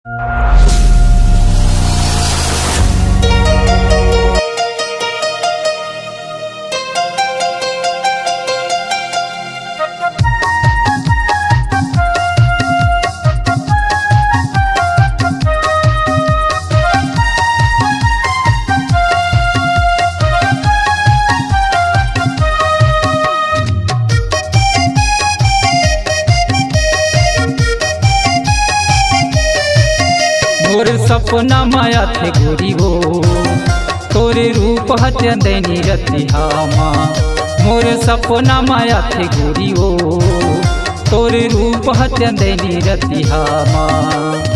मोर सपना माया थे गोरी हो तोरे रूप हत्यांदैनी रतिहा माँ। मोर सपना माया थे गोरी हो तोरे रूप हत्यांदैनी रतिहा माँ।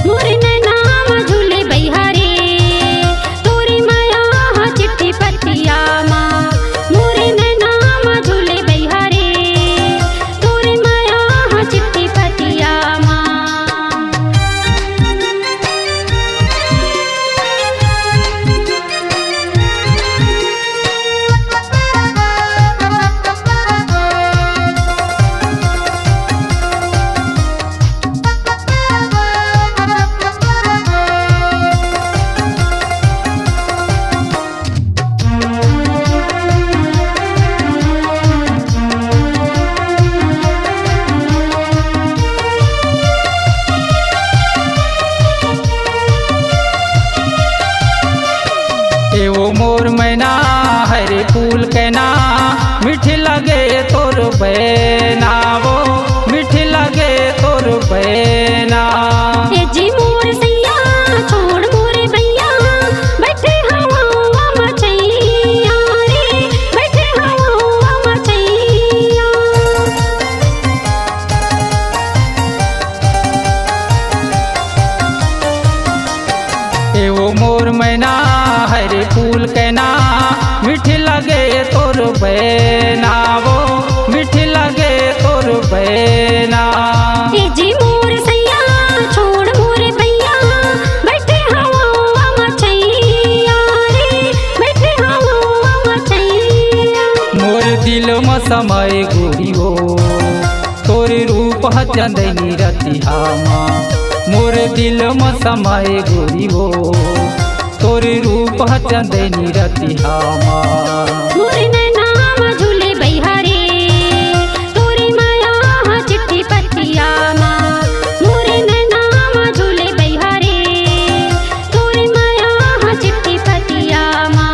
मोर नैना झूले बैहारे तोरी माया हा चिट्ठी पतिया माँ। मोर नैना झूले बैहारे तोरी माया हा चिट्ठी पतिया माँ। एवो मोर मैना हरे फूल कहना मीठी लगे तोर बैना वो मीठी लगे तोर बैना। जी मोर सैया छोड़ मोर भैया बैठे हवा मचैया रे बैठे हवा मचैया। एवो मोर मैना हरे फूल कहना मीठी लगे तोर बैना वो मीठी लगे तोर बैना। जी मोर सैया छोड़ मोर भैया बैठे हवा मचैया रे बैठे हवा मचैया। मोर दिल में समय गोरी हो तोरे रूप हत्यांदैनी रतिहा माँ। मोर दिल में समय गोरी हो तोरे रूप हत्यांदैनी रतिहा माँ। मोर नैना झूले बैहारे तोरी माया हा चिट्ठी पतिया माँ। मोर नैना झूले बैहारे तोरी माया हा चिट्ठी पतिया माँ।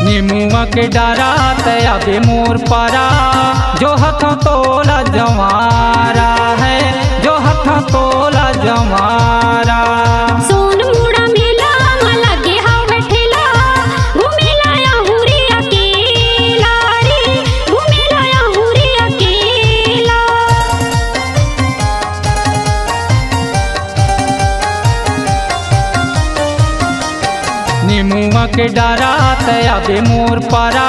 निमुआ के डारा तया बे मोर पारा जो हथ तोला जवारा है जो हथ तोला जवारा। सोन मुड़ा मेला लगे हावे ठेला घूमेला या हुरी अकेला रे घूमेला या हुरी अकेला। निमुआ के डारा तया बे मोर पारा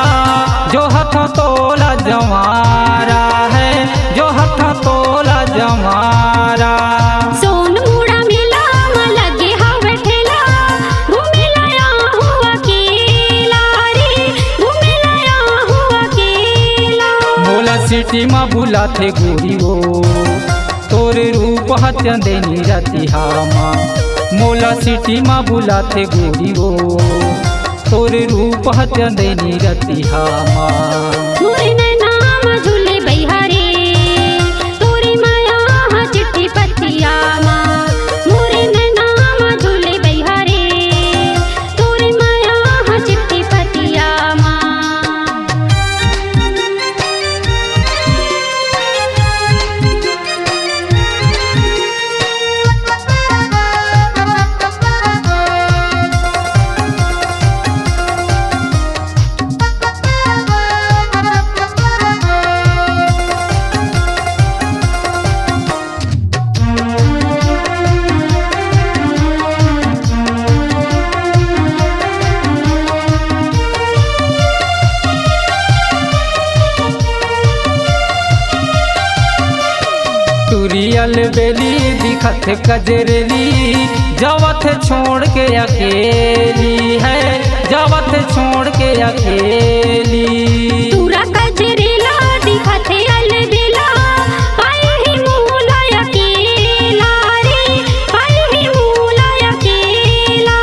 जो हथ तोला जवारा है जो हथ तोला जवारा। सोन मुड़ा मेला लगे हावे ठेला घूमेला या हुआ अकेला रे घूमेला या हुआ अकेला। मोला सिटी में बुलाथे गोरी हो तोरे रूप हत्यांदैनी रतिहा माँ। मोला सिटी में बुलाथे गोरी हो तोरे रूप हत्यांदैनी रतिहा माँ। मोर नैना झूले बैहारे तोरी माया हा चिट्ठी पतिया माँ। मोर नैना झूले बैहारे तोरी माया हा चिट्ठी पतिया माँ। तुरियल बेली दिखत कजरेली, जावत छोड़ के अकेली है, जावत छोड़ के अकेली। तूरा कजरेला दिखत अलबेला, पाए ही मूला अकेला रे, पाए ही मूला अकेला।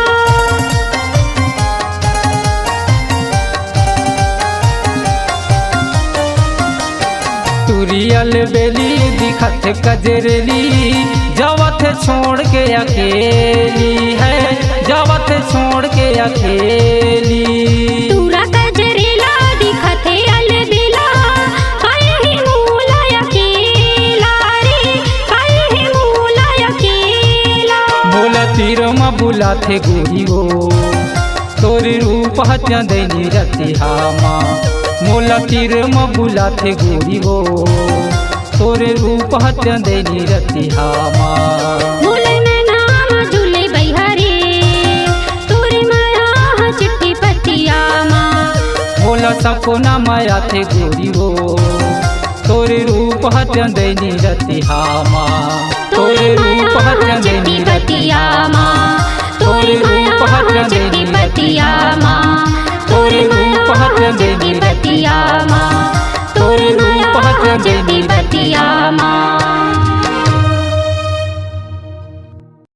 तुरियल बेली दिखत कजरेली, जावत छोड़ के अकेली है, जावत छोड़ के अकेली। तूरा कजरेला दिखत अलबेला, पाए ही मूला अकेला रे, पाए ही मूला अकेला। बोला तीर म बुलाथे गोरी हो, तोरे रूप चंदनी रतिहामा। मोला तीर म बुलाथे गोरी हो, तोरे रूप चंदनी रतिहामा। मोले में नाम झूले बैहरे, तोरे माया चिट्ठी पतिया माँ। मोला सपना माया थे गोरी हो, तोरे रूप चंदनी रतिहामा। तोरे रूप चंदनी रतिहामा, तोरे रूप चंदनी रतिहामा, तोरे रूप चंदनी रतिहामा, तोरे रूप चंदनी रतिहामा।